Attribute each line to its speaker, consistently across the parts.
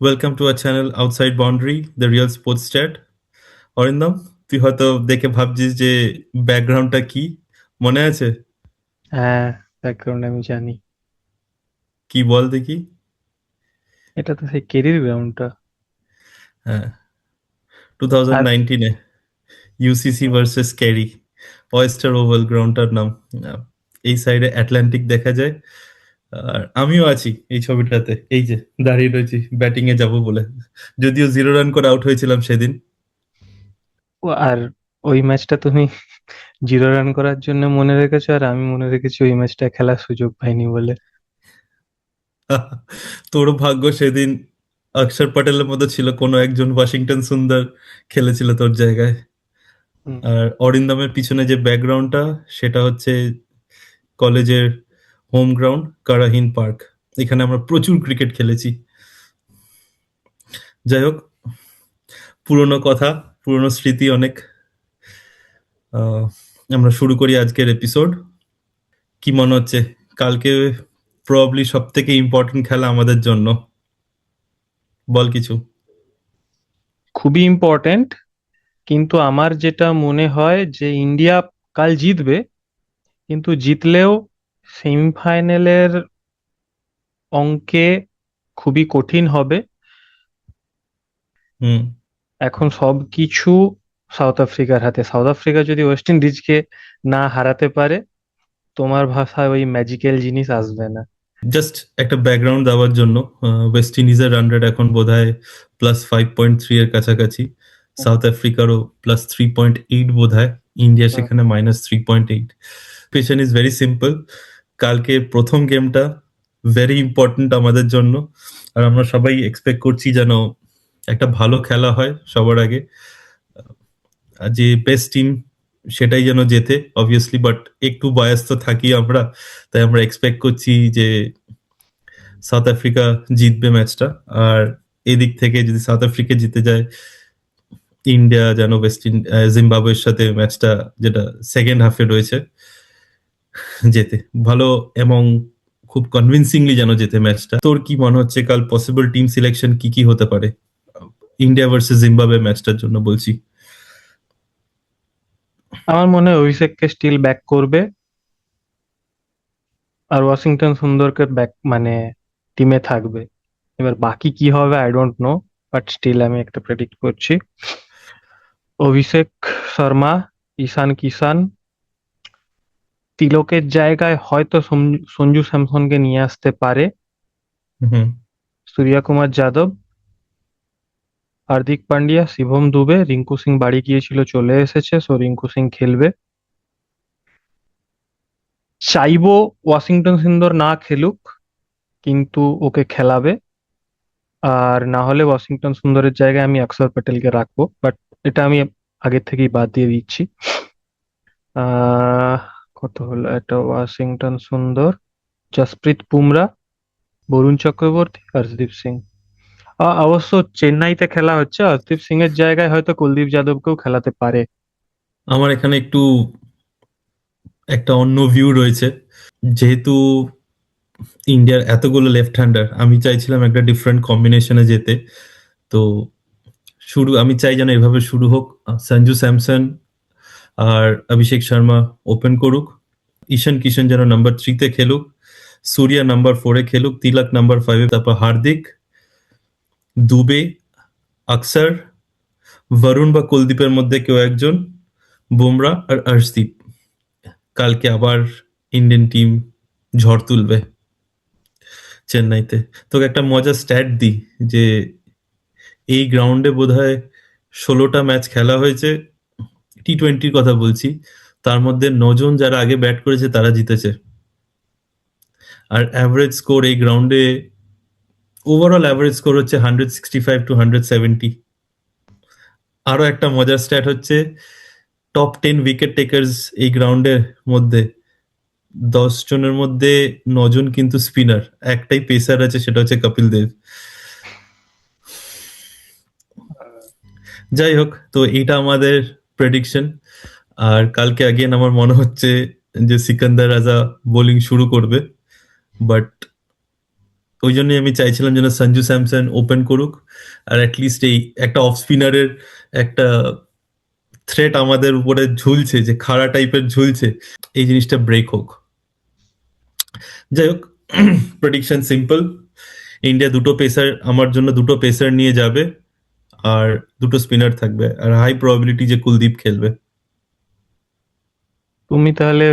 Speaker 1: Welcome to our channel outside boundary the real sports chat. Arindam, তুই হয়তো দেখে ভাবছিস যে ব্যাকগ্রাউন্ডটা কি, মনে আছে?
Speaker 2: হ্যাঁ, ব্যাকগ্রাউন্ড আমি জানি।
Speaker 1: কি বল দেখি।
Speaker 2: এটা তো সেই কেরির গ্রাউন্ডটা।
Speaker 1: হ্যাঁ,
Speaker 2: আর
Speaker 1: 2019-এ ইউসিসি ভার্সেস ক্যারি, ওয়েস্টার ওভাল গ্রাউন্ডটার নাম। আহ, এই সাইডে আটলান্টিক দেখা যায়। আর আমিও আছি এই ছবিটাতে, এই যে দাঁড়িয়ে রয়েছি ব্যাটিং এ যাব বলে। যদিও 0 রান করে আউট হয়েছিলাম সেদিন।
Speaker 2: আর ওই ম্যাচটা তুমি 0 রান করার জন্য মনে রেখেছো, আর আমি মনে রেখেছি ওই ম্যাচটা খেলার সুযোগ পাইনি বলে।
Speaker 1: তোর ভাগ্য সেদিন অক্ষর প্যাটেলের মতো ছিল, কোনো একজন ওয়াশিংটন সুন্দর খেলেছিল তোর জায়গায়।
Speaker 2: হুম।
Speaker 1: আর অরিন্দমের পিছনে যে ব্যাকগ্রাউন্ডটা, সেটা হচ্ছে কলেজের হোম গ্রাউন্ড কারাহিন পার্ক। এখানে আমরা প্রচুর ক্রিকেট খেলেছি। যাই হোক, পুরনো কথা, পুরনো স্মৃতি অনেক। আহ, আমরা শুরু করি আজকের এপিসোড। কি মনে হচ্ছে কালকে প্রবাবলি সব থেকে ইম্পর্টেন্ট খেলা আমাদের জন্য? বল কিছু।
Speaker 2: খুবই ইম্পর্ট্যান্ট, কিন্তু আমার যেটা মনে হয় যে ইন্ডিয়া কাল জিতবে, কিন্তু জিতলেও সেমিফাইনালের অঙ্কে খুবই কঠিন হবে।
Speaker 1: হুম।
Speaker 2: এখন সবকিছু সাউথ আফ্রিকার হাতে। সাউথ আফ্রিকা যদি ওয়েস্ট ইন্ডিজকে না হারাতে পারে, তোমার ভাষায় ওই ম্যাজিক্যাল জিনিস আসবে না।
Speaker 1: জাস্ট একটা ব্যাকগ্রাউন্ড দেওয়ার জন্য, ওয়েস্ট ইন্ডিজের রান রেট এখন বোধহয় +5.3 এর কাছাকাছি। সাউথ আফ্রিকারও +3.8 বোধহয়। ইন্ডিয়া
Speaker 2: হুম।
Speaker 1: সেখানে -3.8। পেছন ইজ ভেরি সিম্পল। কালকে প্রথম গেমটা ভেরি ইম্পর্ট্যান্ট আমাদের জন্য। আর আমরা সবাই এক্সপেক্ট করছি যেন একটা ভালো খেলা হয় সবার আগে। আর যে বেস্ট টিম সেটাই যেন জেতে অবভিয়াসলি, বাট একটু বায়াস তো থাকি আমরা। তাই আমরা এক্সপেক্ট করছি যে সাউথ আফ্রিকা জিতবে ম্যাচটা। আর এদিক থেকে যদি সাউথ আফ্রিকা জিতে যায়, ইন্ডিয়া যেন জিম্বাবুয়ের সাথে ম্যাচটা, যেটা সেকেন্ড হাফে রয়েছে, জেতে ভালো এবং খুব কনভিনসিংলি যেন জেতে ম্যাচটা। তোর কি মনে হচ্ছে কাল পসিবল টিম সিলেকশন কি কি হতে পারে ইন্ডিয়া ভার্সেস জিম্বাবুয়ে ম্যাচটার জন্য বলছি?
Speaker 2: আমার মনে হয় অভিষেককে স্টিল ব্যাক করবে, আর ওয়াশিংটন সুন্দরকে ব্যাক মানে টিমে থাকবে। এবার বাকি কি হবে I don't know, but still আমি একটা প্রেডিক্ট করছি। অভিষেক শর্মা, ঈশান কিষান, তিলকের জায়গায় হয়তো সঞ্জু স্যামসনকে নিয়ে আসতে পারে।
Speaker 1: হুম।
Speaker 2: সূর্যা কুমার যাদব, হার্দিক পান্ডিয়া, শিবম দুবে। রিঙ্কু সিং বাড়ি গিয়েছিল, চলে এসেছে, সো রিঙ্কু সিং খেলবে। চাইবো ওয়াশিংটন সুন্দর না খেলুক, কিন্তু ওকে খেলাবে। আর না হলে ওয়াশিংটন সুন্দরের জায়গায় আমি অক্ষর প্যাটেলকে রাখবো, বাট এটা আমি আগের থেকেই বাদ দিয়ে দিচ্ছি। আহ কত হলো, এটা ওয়াশিংটন সুন্দর, জসপ্রীত বুমরা, বরুণ চক্রবর্তী, হর্ষদীপ সিং। অবশ্য চেন্নাইতে খেলা হচ্ছে, হর্ষদীপ সিং এর জায়গায় হয়তো কুলদীপ যাদবকেও খেলাতে পারে।
Speaker 1: আমার এখানে একটু একটা অন্য ভিউ রয়েছে। যেহেতু ইন্ডিয়ার এতগুলো লেফট হ্যান্ডার, আমি চাইছিলাম একটা ডিফারেন্ট কম্বিনেশনে যেতে। তো শুরু আমি চাই যেন এভাবে শুরু হোক। সঞ্জু স্যামসন আর অভিষেক শর্মা ওপেন করুক। ঈশান কিষান যেন নাম্বার 3-তে খেলুক। সূর্যা নাম্বার 4-এ খেলুক। তিলক নাম্বার 5-এ, তারপর হার্দিক, দুবে, আকসার, বরুণ বা কুলদীপের মধ্যে কেউ একজন, বুমরা আর হর্ষদীপ। কালকে আবার ইন্ডিয়ান টিম ঝড় তুলবে চেন্নাইতে। তোকে একটা মজার স্ট্যাট দিই যে এই গ্রাউন্ডে বোধহয় 16টা ম্যাচ খেলা হয়েছে, T20-র কথা বলছি। তার মধ্যে 9জন যারা আগে ব্যাট করেছে তারা জিতেছে। আর অ্যাভারেজ স্কোর এই গ্রাউন্ডে, ওভারঅল অ্যাভারেজ স্কোর হচ্ছে 165 to 170। আরো একটা মজার স্ট্যাট হচ্ছে টপ 10 উইকেট টেকার্স এই গ্রাউন্ডের মধ্যে 10 জনের মধ্যে 9জন কিন্তু স্পিনার। একটাই পেসার আছে, সেটা হচ্ছে কপিল দেব। যাই হোক, তো এইটা আমাদের প্রেডিকশন। আর কালকে আগেন আমার মনে হচ্ছে যে সিকান্দার রাজা বোলিং শুরু করবে, বাট ওই জন্যই আমি চাইছিলাম যেন সঞ্জু স্যামসন ওপেন করুক, আর অ্যাটলিস্ট এই একটা অফ স্পিনারের একটা থ্রেট আমাদের উপরে ঝুলছে, যে খাড়া টাইপের ঝুলছে, এই জিনিসটা ব্রেক হোক। যাই হোক, প্রেডিকশন সিম্পল, ইন্ডিয়া দুটো পেসার, আমার জন্য দুটো পেসার নিয়ে যাবে, আর দুটো স্পিনার থাকবে, আর হাই প্রবাবিলিটি যে কুলদীপ খেলবে।
Speaker 2: তুমি তাহলে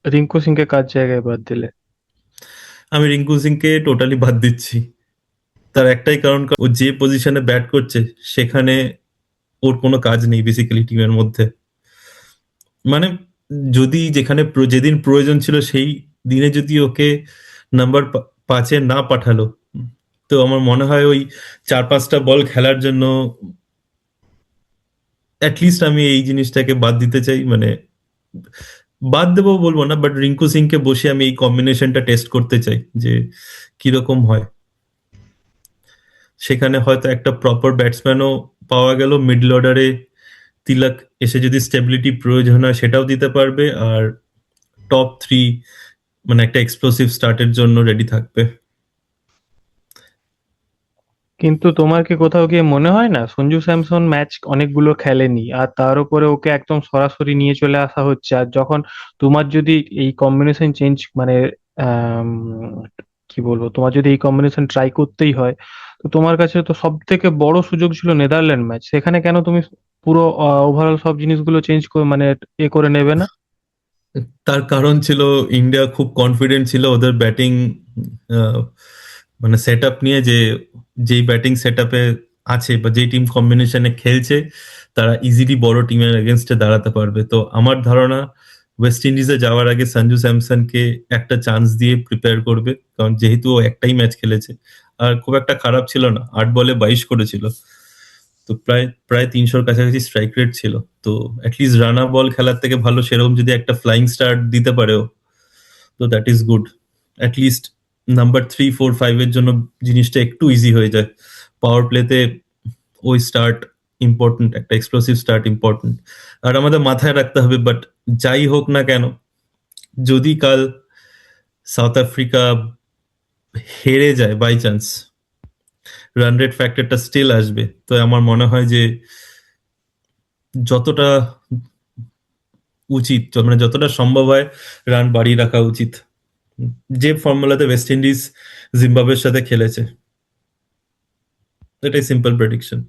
Speaker 2: রিঙ্কু সিংকে কার জায়গায় বাদ দিলে?
Speaker 1: আমি রিঙ্কু সিংকে টোটালি বাদ দিচ্ছি। তার একটাই কারণ, ও যে পজিশনে ব্যাট করছে সেখানে ওর কোনো কাজ নেই বেসিক্যালি টিমের মধ্যে। মানে যদি যেখানে যেদিন প্রয়োজন ছিল সেই দিনে যদি ওকে নাম্বার 5-এ না পাঠালো, তো আমার মনে হয় ওই 4-5টা বল খেলার জন্য অ্যাটলিস্ট আমি এই জিনিসটাকে বাদ দিতে চাই। মানে বাদ দেবো বলবো না, বাট রিঙ্কু সিংকে বসে আমি এই কম্বিনেশনটা টেস্ট করতে চাই যে কিরকম হয়। সেখানে হয়তো একটা প্রপার ব্যাটসম্যানও পাওয়া গেল মিডল অর্ডারে, তিলক এসে যদি স্টেবিলিটি প্রয়োজন হয় সেটাও দিতে পারবে, আর টপ 3 মানে একটা এক্সপ্লোসিভ স্টার্টের জন্য রেডি থাকবে।
Speaker 2: কিন্তু তোমার কি কোথাও গিয়ে মনে হয় না সঞ্জু স্যামসন ম্যাচ অনেকগুলো খেলেনি, আর তার উপরে ওকে একদম সরাসরি নিয়ে চলে আসা হচ্ছে, আর যখন তোমার যদি এই কম্বিনেশন চেঞ্জ মানে আম, কি বলবো, তোমার যদি এই কম্বিনেশন ট্রাই করতেই হয়, তো তোমার কাছে তো সব থেকে বড় সুযোগ ছিল নেদারল্যান্ড ম্যাচ, সেখানে কেন তুমি পুরো ওভারঅল সব জিনিসগুলো চেঞ্জ করে মানে এ করে নেবে না?
Speaker 1: তার কারণ ছিল ইন্ডিয়া খুব কনফিডেন্ট ছিল ওদের ব্যাটিং মানে সেট আপ নিয়ে, যে যেই ব্যাটিং সেট আপে আছে বা যেই টিম কম্বিনেশনে খেলছে তারা ইজিলি বড় টিমের এগেনস্টে দাঁড়াতে পারবে। তো আমার ধারণা ওয়েস্ট ইন্ডিজে যাওয়ার আগে সঞ্জু স্যামসনকে একটা চান্স দিয়ে প্রিপেয়ার করবে, কারণ যেহেতু ও একটাই ম্যাচ খেলেছে, আর খুব একটা খারাপ ছিল না, 8 বলে 22 করেছিল, তো প্রায় প্রায় 300-র কাছাকাছি স্ট্রাইক রেট ছিল। তো অ্যাটলিস্ট রানা বল খেলার থেকে ভালো সেরকম যদি একটা ফ্লাইং স্টার্ট দিতে পারেও, তো that is good. At least number 3, 4, 5 এর জন্য জিনিসটা একটু ইজি হয়ে যায়। পাওয়ার প্লেতে ওই স্টার্ট ইম্পর্টেন্ট, একটা এক্সপ্লোসিভ স্টার্ট ইম্পর্টেন্ট। আর আমাদের মাথায় রাখতে হবে, বাট যাই হোক না কেন, যদি কাল সাউথ আফ্রিকা হেরে যায় বাই চান্স, রান রেট ফ্যাক্টরটা স্টিল আসবে। তো আমার মনে হয় যে যতটা উচিত, মানে যতটা সম্ভব হয় রান বাড়িয়ে রাখা উচিত, যে ফর্মুলাতে ওয়েস্ট ইন্ডিজ জিম্বাবুয়ের সাথে খেলেছে। এটাই simple prediction.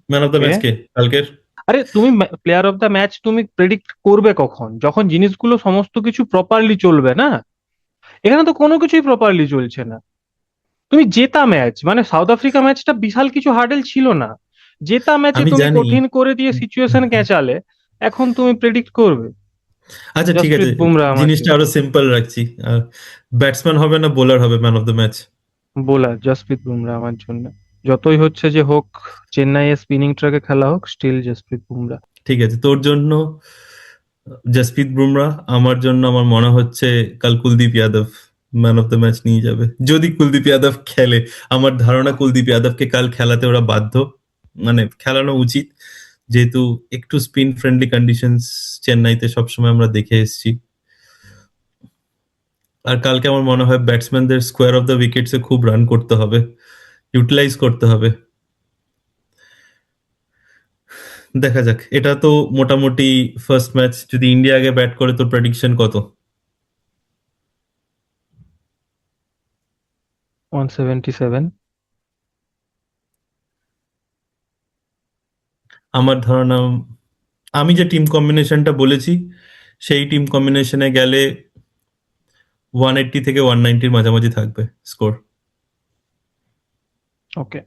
Speaker 1: Man of the
Speaker 2: okay.
Speaker 1: Match কে কালকের?
Speaker 2: আরে তুমি প্লেয়ার অফ দ্য ম্যাচ তুমি প্রেডিক্ট করবে কখন, যখন জিনিসগুলো সমস্ত কিছু প্রপারলি চলবে না? এখানে তো কোনো কিছুই প্রপারলি চলছে না। তুমি জেতা ম্যাচ মানে সাউথ আফ্রিকা ম্যাচটা বিশাল কিছু হার্ডেল ছিল না, জেতা ম্যাচে
Speaker 1: আমি
Speaker 2: তুমি
Speaker 1: জানি।
Speaker 2: কঠিন করে দিয়ে সিচুয়েশন কেঁচালে, এখন তুমি প্রেডিক্ট করবে?
Speaker 1: আচ্ছা ঠিক আছে,
Speaker 2: জসপ্রীত বুমরা আমার
Speaker 1: জিনিসটা
Speaker 2: জন্য।
Speaker 1: আরো সিম্পল রাখছি। ব্যাটসম্যান হবে না বোলার হবে man of the match?
Speaker 2: Bowler Jasprit Bumrah আমার জন্য। যতই হচ্ছে যে হোক, চেন্নাইয়ের স্পিনিং ট্র্যাকে খেলা হোক, স্টিল জসপ্রীত বুমরা।
Speaker 1: ঠিক আছে, তোর জন্য জসপ্রীত বুমরাহ, আমার জন্য আমার মনে হচ্ছে কাল Kuldeep Yadav man of the match নিয়ে যাবে, যদি কুলদীপ যাদব খেলে। আমার ধারণা কুলদীপ যাদবকে কাল খেলাতে ওরা বাধ্য, মানে খেলানো উচিত, যেহেতু একটু স্পিন ফ্রেন্ডলি কন্ডিশনস চেন্নাইতে সবসময় আমরা দেখে এসেছি। আর কালকে আমার মনে হয় ব্যাটসম্যানদের স্কোয়ার অফ দ্য উইকেটসে খুব রান করতে হবে, ইউটিলাইজ করতে হবে। দেখা যাক, এটা তো মোটামুটি ফার্স্ট ম্যাচ। যদি ইন্ডিয়া আগে ব্যাট করে, তোর প্রেডিকশন কত?
Speaker 2: 177।
Speaker 1: আমার ধারণা, আমি যে টিম কম্বিনেশনটা বলেছি সেই টিম কম্বিনেশনে গেলে 180 থেকে 190-র মাঝামাঝি থাকবে স্কোর।
Speaker 2: ওকে।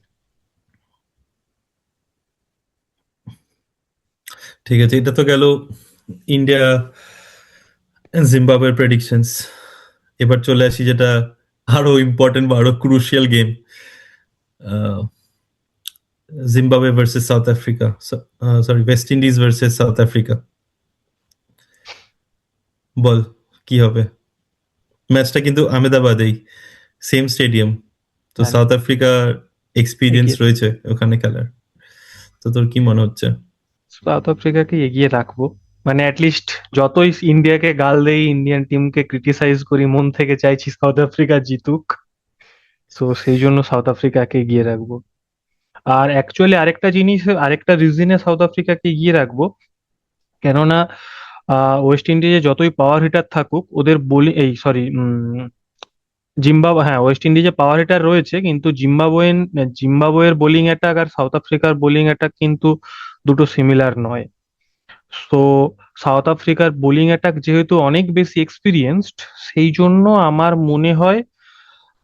Speaker 1: ঠিক আছে, এটা তো গেল ইন্ডিয়া জিম্বাবুয়ের প্রেডিকশনস। এবার চলে আসি যেটা আরো ইম্পর্টেন্ট বা আরো crucial game, Zimbabwe versus South Africa, sorry West Indies versus South Africa. বল কি হবে? ম্যাচটা কিন্তু আহমেদাবাদেই, সেম স্টেডিয়াম। তো
Speaker 2: জানি।
Speaker 1: সাউথ আফ্রিকার এক্সপিরিয়েন্স
Speaker 2: এগিয়ে
Speaker 1: রয়েছে ওখানে খেলার। তো তোর কি মনে হচ্ছে?
Speaker 2: সাউথ আফ্রিকাকে এগিয়ে রাখবো। মানে অ্যাটলিস্ট যতই ইন্ডিয়াকে গাল দেই, ইন্ডিয়ান টিমকে ক্রিটিসাইজ করি, মন থেকে চাইছি সাউথ আফ্রিকা জিতুক। তো সেই জন্য সাউথ আফ্রিকাকে এগিয়ে রাখবো। আর অ্যাকচুয়ালি আরেকটা জিনিস, আরেকটা রিজনে সাউথ আফ্রিকাকে এগিয়ে রাখবো, কেননা ওয়েস্ট ইন্ডিজে যতই পাওয়ার হিটার থাকুক, ওদের বোলিং, এই সরি, হ্যাঁ, ওয়েস্ট ইন্ডিজে পাওয়ার হিটার রয়েছে, কিন্তু জিম্বাবুয়ের বোলিং অ্যাটাক আর সাউথ আফ্রিকার বোলিং অ্যাটাক কিন্তু দুটো সিমিলার নয়। সো সাউথ আফ্রিকার বোলিং অ্যাটাক যেহেতু অনেক বেশি এক্সপিরিয়েন্সড, সেই জন্য আমার মনে হয়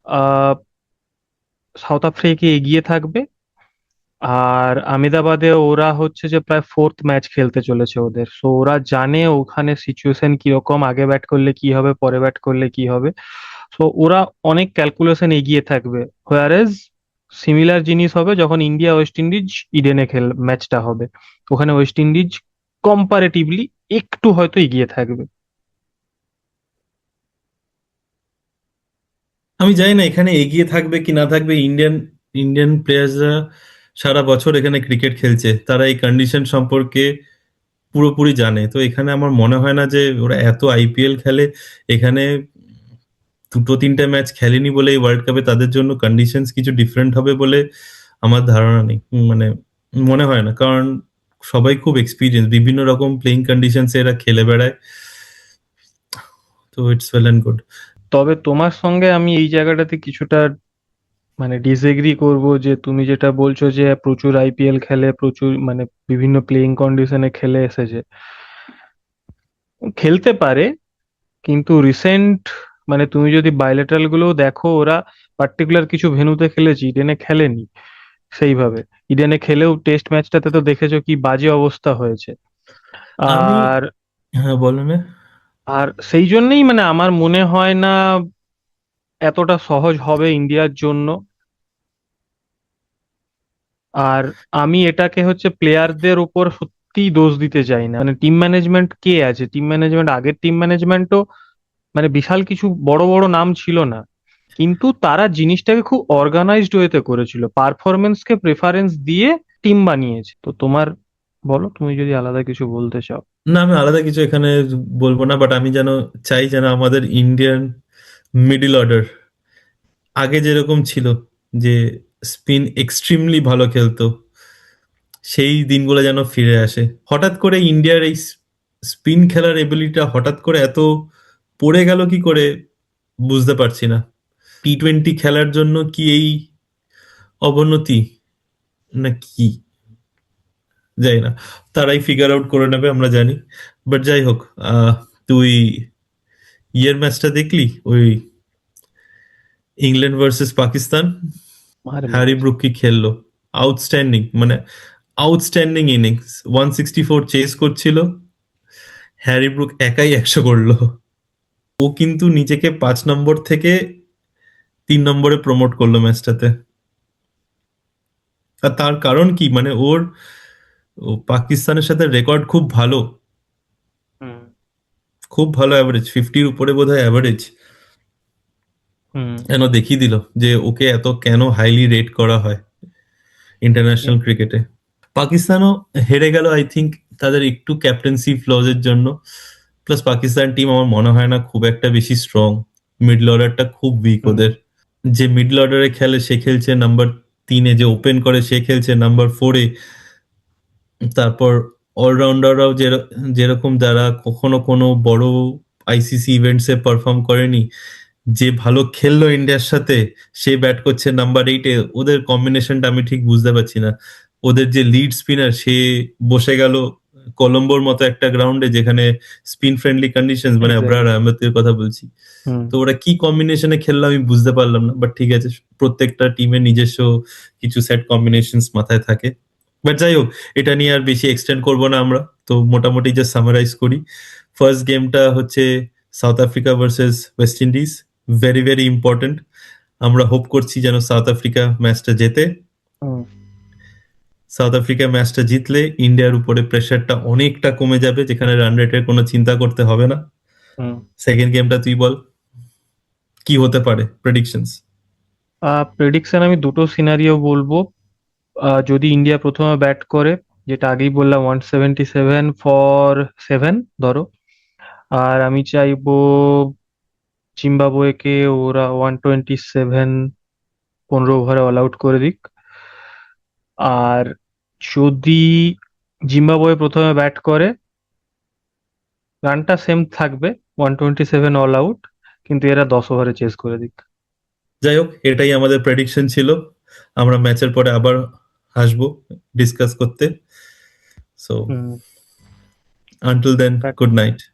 Speaker 2: আহ সাউথ আফ্রিকা এগিয়ে থাকবে। আর আহমেদাবাদে ওরা হচ্ছে যে প্রায় ফোর্থ ম্যাচ খেলতে চলেছে ওদের, সো ওরা জানে ওখানে সিচুয়েশন কিরকম, আগে ব্যাট করলে কি হবে, পরে ব্যাট করলে কি হবে। সো ওরা অনেক ক্যালকুলেশন এগিয়ে থাকবে। হোয়ারেজ সিমিলার জিনিস হবে যখন ইন্ডিয়া ওয়েস্ট ইন্ডিজ ইডেনে ম্যাচটা হবে, ওখানে ওয়েস্ট ইন্ডিজ কম্পারেটিভলি একটু হয়তো এগিয়ে থাকবে।
Speaker 1: আমি জানি না এখানে এগিয়ে থাকবে কি না থাকবে। ইন্ডিয়ান ইন্ডিয়ান প্লেয়ার্সরা সারা বছর এখানে ক্রিকেট খেলছে, তারা এই কন্ডিশন সম্পর্কে পুরোপুরি জানে। তো এখানে আমার মনে হয় না যে ওরা এত আইপিএল খেলে, এখানে দুটো তিনটে ম্যাচ খেলেনি বলে এই ওয়ার্ল্ড কাপে তাদের জন্য কন্ডিশনস কিছু ডিফারেন্ট হবে বলে আমার ধারণা নেই। মানে মনে হয় না, কারণ সবাই খুব এক্সপিরিয়েন্স, বিভিন্ন রকম প্লেইং কন্ডিশনসে এরা খেলে বেড়ায়। তো ইটস ওয়েল অ্যান্ড গুড।
Speaker 2: তবে তোমার সঙ্গে আমি এই জায়গাটাতে কিছুটা মানে ডিসএগ্রি করব, যে তুমি যেটা বলছো যে প্রচুর আইপিএল খেলে, প্রচুর মানে বিভিন্ন প্লেইং কন্ডিশনে খেলে এসেছে, খেলতে পারে, কিন্তু রিসেন্ট মানে তুমি যদি বাইলেটারাল গুলো দেখো, ওরা পার্টিকুলার কিছু ভেন্যুতে খেলেছে, ইডেনে খেলেনি সেইভাবে। ইডেনে খেলেও টেস্ট ম্যাচটাতে তো দেখেছো কি বাজে অবস্থা হয়েছে।
Speaker 1: আমি
Speaker 2: আর
Speaker 1: হ্যাঁ, বলো না।
Speaker 2: আর সেই জন্যই মানে আমার মনে হয় না এতটা সহজ হবে ইন্ডিয়ার জন্য। আর আমি এটাকে হচ্ছে প্লেয়ারদের উপর সত্যিই দোষ দিতে চাই না, মানে টিম ম্যানেজমেন্ট কে আছে, টিম ম্যানেজমেন্ট, আগের টিম ম্যানেজমেন্টও মানে বিশাল কিছু বড় বড় নাম ছিল না, কিন্তু তারা জিনিসটাকে খুব অর্গানাইজড ওয়েতে করেছিল, পারফরমেন্সকে প্রেফারেন্স দিয়ে টিম বানিয়েছে। তো তোমার বলো, তুমি যদি আলাদা কিছু বলতে চাও।
Speaker 1: না, আমি আলাদা কিছু এখানে বলবো না, বাট আমি যেন চাই যেন আমাদের ইন্ডিয়ান মিডল অর্ডার আগে যেরকম ছিল, যে স্পিন এক্সট্রিমলি ভালো খেলতো, সেই দিনগুলো যেন ফিরে আসে। হঠাৎ করে ইন্ডিয়ার এই স্পিন খেলার এবিলিটিটা হঠাৎ করে এত পড়ে গেল কি করে বুঝতে পারছি না। টি-20 খেলার জন্য কি এই অবনতি, না কি যাই না, তারাই ফিগার আউট করে নেবে, আমরা জানি। বাট যাই হোক, তুই ইয়ের ম্যাচটা দেখলি, ওই ইংল্যান্ড ভার্সেস পাকিস্তান?
Speaker 2: আরে
Speaker 1: হ্যারি
Speaker 2: মেরেছে।
Speaker 1: ব্রুক কি খেললো! আউটস্ট্যান্ডিং, মানে আউটস্ট্যান্ডিং ইনিংস। 164 চেস করছিল, হ্যারি ব্রুক একাই 100 করলো। ও কিন্তু নিজেকে 5 নম্বর থেকে 3 নম্বরে প্রমোট করলো ম্যাচটাতে। আর তার কারণ কি, মানে ও পাকিস্তানের সাথে রেকর্ড খুব ভালো,
Speaker 2: হুম।
Speaker 1: খুব ভালো অ্যাভারেজ, 50-র উপরে বোধহয় অ্যাভারেজ।
Speaker 2: হুম।
Speaker 1: যেন দেখিয়ে দিল যে ওকে এত কেন হাইলি রেট করা হয় ইন্টারন্যাশনাল ক্রিকেটে। পাকিস্তানও হেরে গেল আই থিঙ্ক তাদের একটু ক্যাপ্টেন্সি ফ্লজ এর জন্য। প্লাস পাকিস্তান টিম আমার মনে হয় না খুব একটা বেশি স্ট্রং, মিডল অর্ডারটা খুব উইক
Speaker 2: হুম।
Speaker 1: ওদের। যে মিডল অর্ডারে খেলে সে খেলছে নাম্বার 3-এ, যে ওপেন করে সে খেলছে নাম্বার 4-এ। তারপর অলরাউন্ডাররাও যেরকম যারা কখনো কোনো বড় আইসিসি ইভেন্টসে পারফর্ম করেনি, যে ভালো খেললো ইন্ডিয়ার সাথে, সে ব্যাট করছে নাম্বার 8-এ। ওদের কম্বিনেশনটা আমি ঠিক বুঝতে পারছি না। ওদের যে লিড স্পিনার, সে বসে গেল কলম্বোর মতো একটা গ্রাউন্ডে যেখানে স্পিন ফ্রেন্ডলি কন্ডিশন, মানে আবরার
Speaker 2: এক্স্যাক্টলি।
Speaker 1: আহমেদের কথা বলছি।
Speaker 2: হুম।
Speaker 1: তো ওরা কি কম্বিনেশনে খেললো আমি বুঝতে পারলাম না, বাট ঠিক আছে, প্রত্যেকটা টিমের নিজস্ব কিছু সেট কম্বিনেশনস মাথায় থাকে। বাট যাই হোক, এটা নিয়ে আর বেশি এক্সটেন্ড করবো না আমরা। তো মোটামুটি জাস্ট সামারাইজ করি, ফার্স্ট গেমটা হচ্ছে south Africa versus West Indies. Very very important. আমরা হোপ করছি যেন সাউথ আফ্রিকা ম্যাচটা জেতে।
Speaker 2: হুম।
Speaker 1: সাউথ আফ্রিকা ম্যাচটা জিতলে ইন্ডিয়ার উপরে প্রেশারটা অনেকটা কমে যাবে, যেখানে রান রেটের কোনো চিন্তা করতে হবে না।
Speaker 2: হুম।
Speaker 1: সেকেন্ড গেমটা তুই বল, কি হতে পারে প্রেডিকশনস?
Speaker 2: প্রেডিকশন আমি দুটো সিনারিও বলবো। যদি ইন্ডিয়া প্রথমে ব্যাট করে, যেটা আগেই বললাম 177 ফর 7 ধরো, আর আমি চাইবো জিম্বাবুয়েকে ওরা 127 15 ওভারে অল আউট করে দিক। আর যদি জিম্বাবুয়ে প্রথমে ব্যাট করে, রানটা সেম থাকবে, 127 অল আউট, কিন্তু এরা 10 ওভারে চেস করে দিক।
Speaker 1: যাই হোক, এটাই আমাদের প্রেডিকশন ছিল। আমরা ম্যাচের পরে আবার আসবো ডিসকাস করতে। So
Speaker 2: hmm.
Speaker 1: Until then, good night.